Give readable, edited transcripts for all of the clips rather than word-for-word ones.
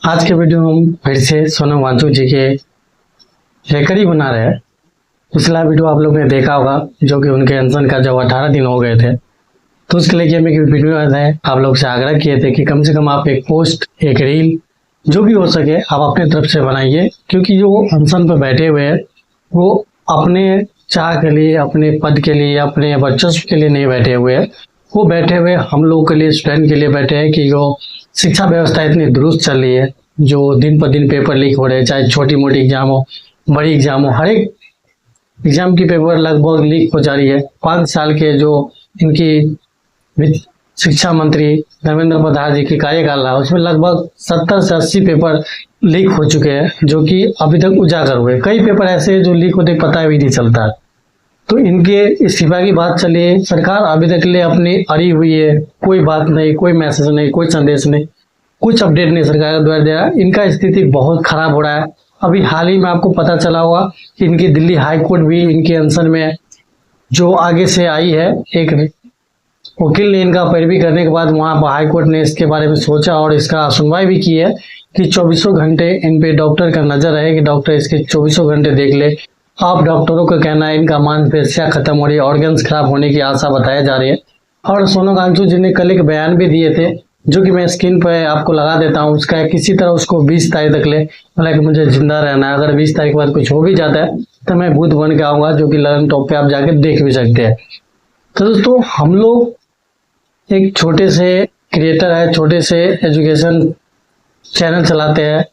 आज के वीडियो में हम फिर से सोनम वांगचुक जी के रेकड़ी बना रहे हैं। पिछला वीडियो आप लोग ने देखा होगा जो कि उनके अनशन का जब 18 दिन हो गए थे, तो उसके लिए हमें एक वीडियो है। आप लोग से आग्रह किए थे कि कम से कम आप एक पोस्ट, एक रील, जो भी हो सके आप अपने तरफ से बनाइए, क्योंकि जो अनशन पर बैठे हुए हैं वो अपने चाह के लिए, अपने पद के लिए, अपने वर्चस्व के लिए नहीं बैठे हुए हैं। वो बैठे हुए हम लोगों के लिए, स्टूडेंट के लिए बैठे हैं कि जो शिक्षा व्यवस्था इतनी दुरुस्त चल रही है, जो दिन पर दिन पेपर लीक हो रहे हैं, चाहे छोटी मोटी एग्जाम हो, बड़ी एग्जाम हो, हर एक एग्जाम की पेपर लगभग लीक हो जा रही है। 5 साल के जो इनकी शिक्षा मंत्री धर्मेंद्र प्रधान जी की कार्यकाल रहा, उसमें लगभग 70 से 80 पेपर लीक हो चुके हैं, जो कि अभी तक उजागर हुए। कई पेपर ऐसे हैं जो लीक होते पता भी नहीं चलता। तो इनके इस्तीफा की बात चलिए, सरकार अभी तक के लिए अपनी अड़ी हुई है, कोई बात नहीं, कोई मैसेज नहीं, कोई संदेश नहीं, कुछ अपडेट नहीं सरकार के द्वारा दिया। इनका स्थिति बहुत खराब हो रहा है। अभी हाल ही में आपको पता चला होगा कि इनकी दिल्ली हाई कोर्ट भी इनके अनशन में जो आगे से आई है, एक वकील ने इनका पैरवी करने के बाद वहां पर हाई कोर्ट ने इसके बारे में सोचा और इसका सुनवाई भी की है कि 24 घंटे इन पे डॉक्टर का नजर रहे, कि डॉक्टर इसके 24 घंटे देख ले। अब डॉक्टरों का कहना है इनका मांसपेशियां खत्म हो रही है, ऑर्गन्स खराब होने की आशा बताया जा रही है। और सोनम वांगचुक जी ने कल एक बयान भी दिए थे, जो कि मैं स्क्रीन पर आपको लगा देता हूँ। उसका किसी तरह उसको 20 तारीख तक ले, मतलब कि मुझे जिंदा रहना है। अगर 20 तारीख के बाद कुछ हो भी जाता है तो मैं भूत बन के आऊंगा, जो कि ललन टॉप पे आप जाके देख भी सकते हैं। तो दोस्तों, हम लोग एक छोटे से क्रिएटर है, छोटे से एजुकेशन चैनल चलाते हैं,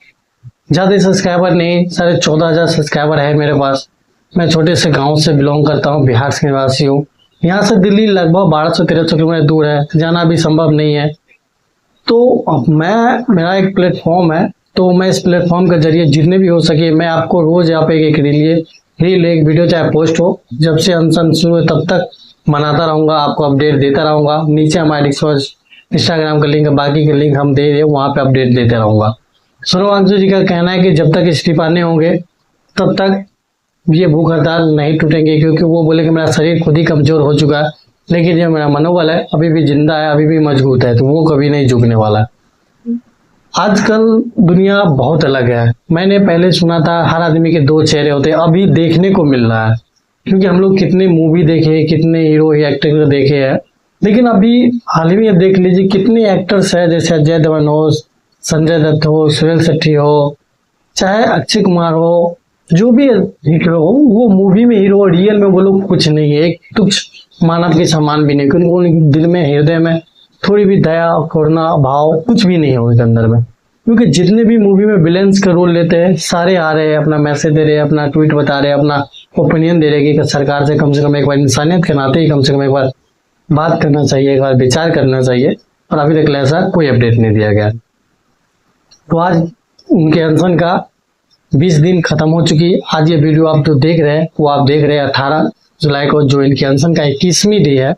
ज्यादा सब्सक्राइबर नहीं, 14,500 सब्सक्राइबर है मेरे पास। मैं छोटे से गांव से बिलोंग करता हूं, बिहार के निवासी हूँ। यहाँ से दिल्ली लगभग 1200-1300 किलोमीटर दूर है, जाना भी संभव नहीं है। तो मेरा एक प्लेटफॉर्म है, तो मैं इस प्लेटफॉर्म के जरिए जितने भी हो सके मैं आपको रोज यहाँ पे एक रील, एक वीडियो चाहे पोस्ट हो, जब से अनशन शुरू है तब तक बनाता रहूंगा, आपको अपडेट देता रहूंगा। नीचे हमारे इंस्टाग्राम का लिंक, बाकी के लिंक हम दे रहे, वहां पे अपडेट देते रहूंगा। सोनम वांगचुक जी का कहना है कि जब तक इस्तीफा नहीं होंगे तब तक ये भूख हड़ताल नहीं टूटेंगे, क्योंकि वो बोले कि मेरा शरीर खुद ही कमजोर हो चुका है, लेकिन जो मेरा मनोबल है अभी भी जिंदा है, अभी भी मजबूत है, तो वो कभी नहीं झुकने वाला। आजकल दुनिया बहुत अलग है। मैंने पहले सुना था हर आदमी के 2 चेहरे होते हैं, अभी देखने को मिल रहा है, क्योंकि हम लोग कितने मूवी देखे, कितने हीरो एक्टर देखे हैं, लेकिन अभी हाल ही में देख लीजिए कितने एक्टर्स हैं, जैसे अजय देवगन हो, संजय दत्त हो, सुनील शेट्टी हो, चाहे अक्षय कुमार हो, जो भी हीरो हो, वो मूवी में हीरो, रियल में वो लोग कुछ नहीं है, एक तुच्छ मानव के समान भी नहीं, क्योंकि उनके दिल में, हृदय में थोड़ी भी दया, करुणा भाव कुछ भी नहीं है उनके अंदर में। क्योंकि जितने भी मूवी में विलेंस का रोल लेते हैं, सारे आ रहे हैं, अपना मैसेज दे रहे हैं, अपना ट्वीट बता रहे हैं, अपना ओपिनियन दे रहे हैं कि सरकार से कम एक बार इंसानियत के नाते ही कम से कम एक बार बात करना चाहिए, एक बार विचार करना चाहिए, और अभी तक ऐसा कोई अपडेट नहीं दिया गया। तो आज उनके अनशन का 20 दिन खत्म हो चुकी। आज ये वीडियो आप जो देख रहे हैं वो आप देख रहे हैं 18 जुलाई को, जो इनके अनशन का 21वीं डे है।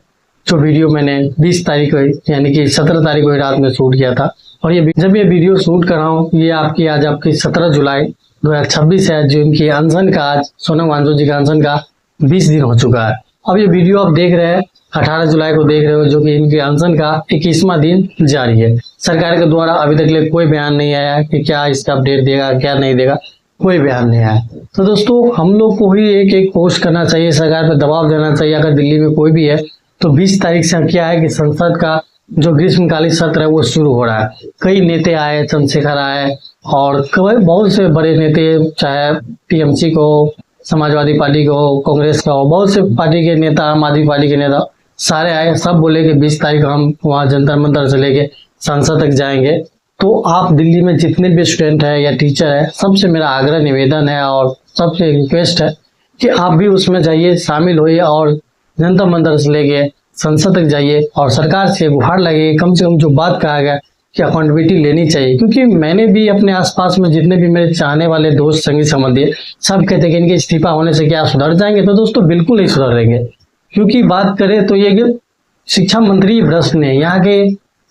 जो वीडियो मैंने 20 तारीख को, यानी कि 17 तारीख को रात में शूट किया था, और ये जब ये वीडियो शूट कर रहा हूँ, ये आज आपकी 17 जुलाई 2026 है, जो इनकी अनशन का, आज सोनम वांगचुक जी का अनशन का 20 दिन हो चुका है। अब ये वीडियो आप देख रहे हैं 18 जुलाई को देख रहे हो, जो कि इनके अनशन का 21वां दिन जारी है। सरकार के द्वारा अभी तक ले कोई बयान नहीं आया कि क्या इसका अपडेट देगा, क्या नहीं देगा, कोई बयान नहीं आया। तो दोस्तों, हम लोग को ही एक पोस्ट करना चाहिए, सरकार पर दबाव देना चाहिए। अगर दिल्ली में कोई भी है तो 20 तारीख से क्या है कि संसद का जो ग्रीष्मकालीन सत्र है वो शुरू हो रहा है। कई नेता आए, चंद्रशेखर आए, और बहुत से बड़े नेता, चाहे टीएमसी को, समाजवादी पार्टी को, कांग्रेस का हो, बहुत से पार्टी के नेता, आम आदमी पार्टी के नेता सारे आए। सब बोले कि 20 तारीख हम वहाँ जंतर मंतर से लेके संसद तक जाएंगे। तो आप दिल्ली में जितने भी स्टूडेंट है या टीचर है, सबसे मेरा आग्रह, निवेदन है और सबसे रिक्वेस्ट है कि आप भी उसमें जाइए, शामिल होइए, और जंतर मंतर से लेके संसद तक जाइए और सरकार से गुहार लगे, कम से कम जो बात कहा गया कि अकाउंटेबिलिटी लेनी चाहिए। क्योंकि मैंने भी अपने आसपास में जितने भी मेरे चाहने वाले दोस्त, संगी संबंधी, सब कहते हैं कि इनके इस्तीफा होने से क्या सुधर जाएंगे। तो दोस्तों, बिल्कुल नहीं सुधरेंगे, क्योंकि बात करें तो ये शिक्षा मंत्री भ्रष्ट ने, यहाँ के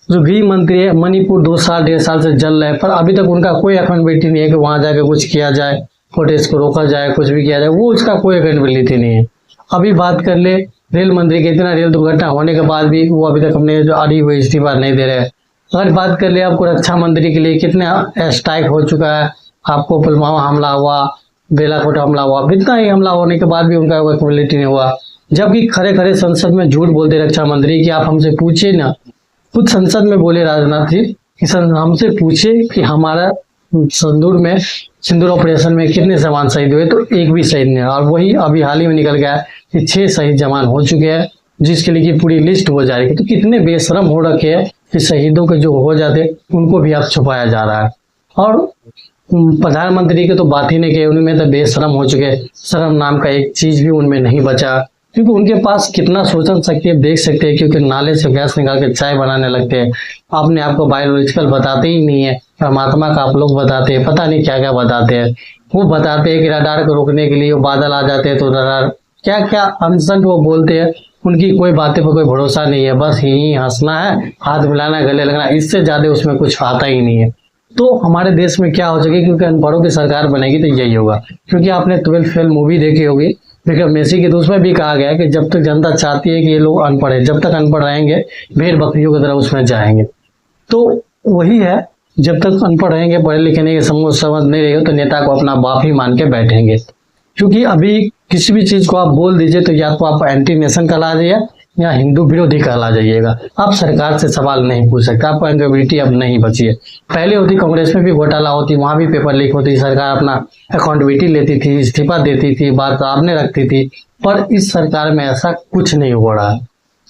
जो गृह मंत्री है, मणिपुर 2 साल 1.5 साल से जल रहा है, पर अभी तक उनका कोई अकाउंटेबिलिटी नहीं है कि वहां जाके कुछ किया जाए, फुटेज को रोका जाए, कुछ भी किया जाए, वो उसका कोई अकाउंटेबिलिटी नहीं है। अभी बात कर ले रेल मंत्री के, इतना रेल दुर्घटना होने के बाद भी वो अभी तक अपने जो अड़ी हुए इस्तीफा नहीं दे रहे हैं। अगर बात कर ले आपको रक्षा मंत्री के लिए, कितने स्ट्राइक हो चुका है, आपको पुलवामा हमला हुआ, बेलाकोट हमला हुआ, इतना ही हमला होने के बाद भी उनका कोई क्वालिटी नहीं हुआ। जबकि खड़े खड़े संसद में झूठ बोलते रक्षा मंत्री कि आप हमसे पूछिए ना, खुद संसद में बोले राजनाथ जी कि हमसे पूछिए कि हमारा सिंदूर ऑपरेशन में कितने जवान शहीद हुए, तो एक भी शहीद नहीं। और वही अभी हाल ही में निकल गया कि 6 शहीद जवान हो चुके हैं, जिसके लिए की पूरी लिस्ट हो जा रही है। तो कितने बेशरम हो रखे हैं कि शहीदों के जो हो जाते उनको भी अब छुपाया जा रहा है। और प्रधानमंत्री के तो बात ही नहीं किए, उनमें तो बेशरम हो चुके, शर्म नाम का एक चीज भी उनमें नहीं बचा। क्योंकि उनके पास कितना सोचन शक्ति है, देख सकते हैं, क्योंकि नाले से गैस निकाल के चाय बनाने लगते हैं। अपने आप को बायोलॉजिकल बताते ही नहीं है, परमात्मा का आप लोग बताते हैं, पता नहीं क्या क्या बताते हैं। वो बताते हैं कि रडार को रोकने के लिए वो बादल आ जाते हैं, तो रडार क्या क्या अनसन वो बोलते हैं। उनकी कोई बातें पर कोई भरोसा नहीं है, बस ही हंसना है, हाथ मिलाना, गले लगना, इससे ज्यादा उसमें कुछ आता ही नहीं है। तो हमारे देश में क्या हो सके, क्योंकि अनपढ़ों की सरकार बनेगी तो यही होगा। क्योंकि आपने 12th फेल मूवी देखी होगी विक्रम मेसी की, तो उसमें भी कहा गया है कि जब तक जनता चाहती है कि ये लोग अनपढ़ है, जब तक अनपढ़ रहेंगे भेड़ बकरियों की तरह उसमें जाएंगे। तो वही है, जब तक अनपढ़ रहेंगे, पढ़े लिखे नहीं, समझ नहीं रहे हो, तो नेता को अपना बाप ही मान के बैठेंगे। क्योंकि अभी किसी भी चीज को आप बोल दीजिए तो या तो आप एंटी नेशन कहला जाइए या हिंदू विरोधी कहला जाइएगा। आप सरकार से सवाल नहीं पूछ सकते, आपको अकाउंटेबिलिटी अब नहीं बची है। पहले होती, कांग्रेस में भी घोटाला होती, वहां भी पेपर लीक होती, सरकार अपना अकाउंटेबिलिटी लेती थी, इस्तीफा देती थी, बात सामने रखती थी। पर इस सरकार में ऐसा कुछ नहीं हो रहा है।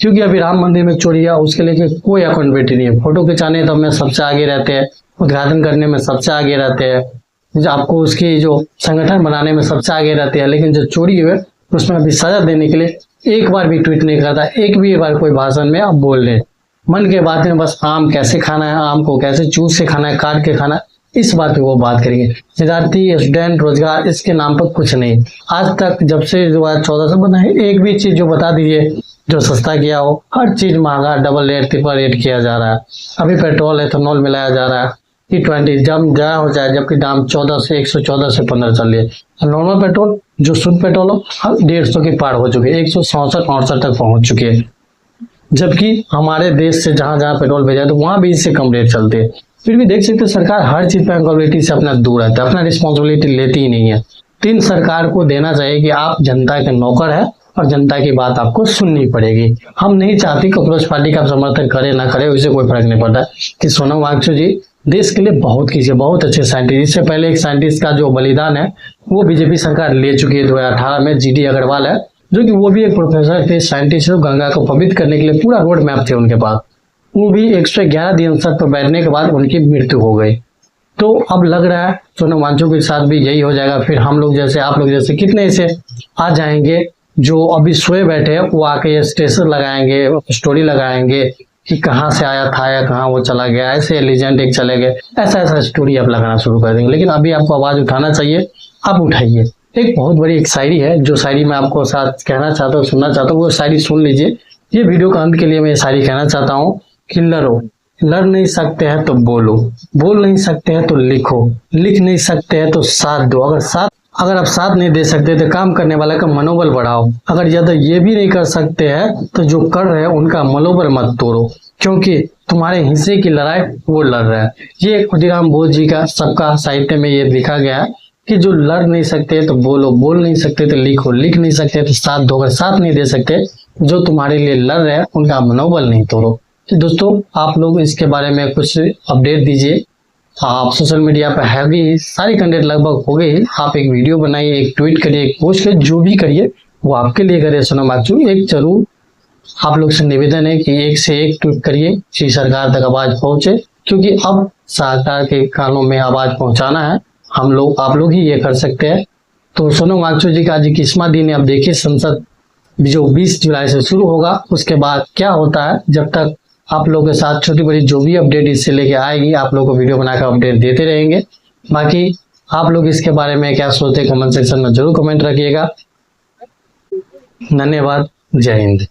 क्योंकि अभी राम मंदिर में चोरी है, उसके लिए कोई अकाउंटेबिलिटी नहीं है। फोटो खिंचाने तो में सबसे आगे रहते हैं, उद्घाटन करने में सबसे आगे रहते हैं, आपको उसकी जो संगठन बनाने में सबसे आगे रहते हैं। लेकिन जो चोरी हुए उसमें अभी सजा देने के लिए एक बार भी ट्वीट नहीं करता, एक भी बार कोई भाषण में आप बोल रहे मन के बात में बस आम कैसे खाना है, आम को कैसे चूस के खाना है, काट के खाना, इस बात पे वो बात करेंगे। विद्यार्थी, स्टूडेंट, रोजगार, इसके नाम पर कुछ नहीं। आज तक जब से 2014 से बना है, एक भी चीज जो बता दीजिए जो सस्ता किया हो। हर चीज महंगा, डबल रेट, ट्रिपल रेट किया जा रहा है। अभी पेट्रोल एथेनॉल मिलाया जा रहा है, T20 जम जया हो जाए, जबकि दाम 114 से 15 चल रही है। नॉर्मल पेट्रोल जो शुद्ध पेट्रोल हो 150 के पार हो चुके, 167-68 तक पहुंच चुके हैं। जबकि हमारे देश से जहां जहां पेट्रोल भेजा तो वहां भी इससे कम रेट चलते हैं। फिर भी देख सकते सरकार हर चीज पे अकाउंटेबिलिटी से अपना दूर रहता है, अपना रिस्पॉन्सिबिलिटी लेती ही नहीं है। तीन सरकार को देना चाहिए कि आप जनता के नौकर है और जनता की बात आपको सुननी पड़ेगी। हम नहीं चाहते कांग्रेस पार्टी का आप समर्थन करे ना करे, उससे कोई फर्क नहीं पड़ता। कि सोनम वांगचुक जी देश के लिए बहुत कीजिए, बहुत अच्छे साइंटिस्ट। इससे पहले एक साइंटिस्ट का जो बलिदान है वो बीजेपी सरकार ले चुकी है 2018 में, GD अग्रवाल है, जो कि वो भी एक प्रोफेसर थे, साइंटिस्ट, गंगा को पवित्र करने के लिए पूरा रोड मैप थे उनके पास। वो भी 111 दिन सर पर बैठने के बाद उनकी मृत्यु हो गई। तो अब लग रहा है सोनम वांगचुक के साथ भी यही हो जाएगा। फिर हम लोग जैसे, आप लोग जैसे कितने ऐसे आ जाएंगे जो अभी सोए बैठे हैं, वो आके स्टेटस लगाएंगे, स्टोरी लगाएंगे कि कहाँ से आया था या कहाँ वो चला गया, ऐसे एलिजेंट एक चले गए, ऐसा स्टोरी आप लगाना शुरू कर देंगे। लेकिन अभी आपको आवाज उठाना चाहिए, आप उठाइए। एक बहुत बड़ी एक शायरी है, जो शायरी मैं आपको साथ कहना चाहता हूँ, सुनना चाहता हूँ, वो शायरी सुन लीजिए। ये वीडियो का अंत के लिए मैं शायरी कहना चाहता हूँ कि लड़ो, लड़ नहीं सकते हैं तो बोलो, बोल नहीं सकते हैं तो लिखो, लिख नहीं सकते हैं तो साथ दो। अगर आप साथ नहीं दे सकते तो काम करने वाला का मनोबल बढ़ाओ। अगर ज्यादा ये भी नहीं कर सकते हैं तो जो कर रहे हैं उनका मनोबल मत तोड़ो, क्योंकि तुम्हारे हिस्से की लड़ाई वो लड़ रहा है। ये खुदीराम बोस जी का सबका साहित्य में ये लिखा गया है कि जो लड़ नहीं सकते तो बोलो, बोल नहीं सकते तो लिखो, लिख नहीं सकते तो साथ दो। अगर साथ नहीं दे सकते जो तुम्हारे लिए लड़ रहे हैं उनका मनोबल नहीं तोड़ो। तो दोस्तों आप लोग इसके बारे में कुछ अपडेट दीजिए। आप सोशल मीडिया पर है भी, सारी कंटेंट लगभग हो गई। आप एक वीडियो बनाइए, एक ट्वीट करिए, एक पोस्ट करिए, जो भी करिए वो आपके लिए करे। सोनम वांगचुक एक जरूर आप लोग से निवेदन है कि एक से एक ट्वीट करिए कि सरकार तक आवाज पहुंचे, क्योंकि अब सरकार के कानों में आवाज पहुंचाना है हम लोग, आप लोग ही ये कर सकते हैं। तो सोनम वांगचुक जी का आज 21वां दिन है। अब देखिए संसद जो 20 जुलाई से शुरू होगा, उसके बाद क्या होता है। जब तक आप लोगों के साथ छोटी बड़ी जो भी अपडेट इससे लेके आएगी, आप लोगों को वीडियो बनाकर अपडेट देते रहेंगे। बाकी आप लोग इसके बारे में क्या सोचते हैं कमेंट सेक्शन में जरूर कमेंट रखिएगा। धन्यवाद, जय हिंद।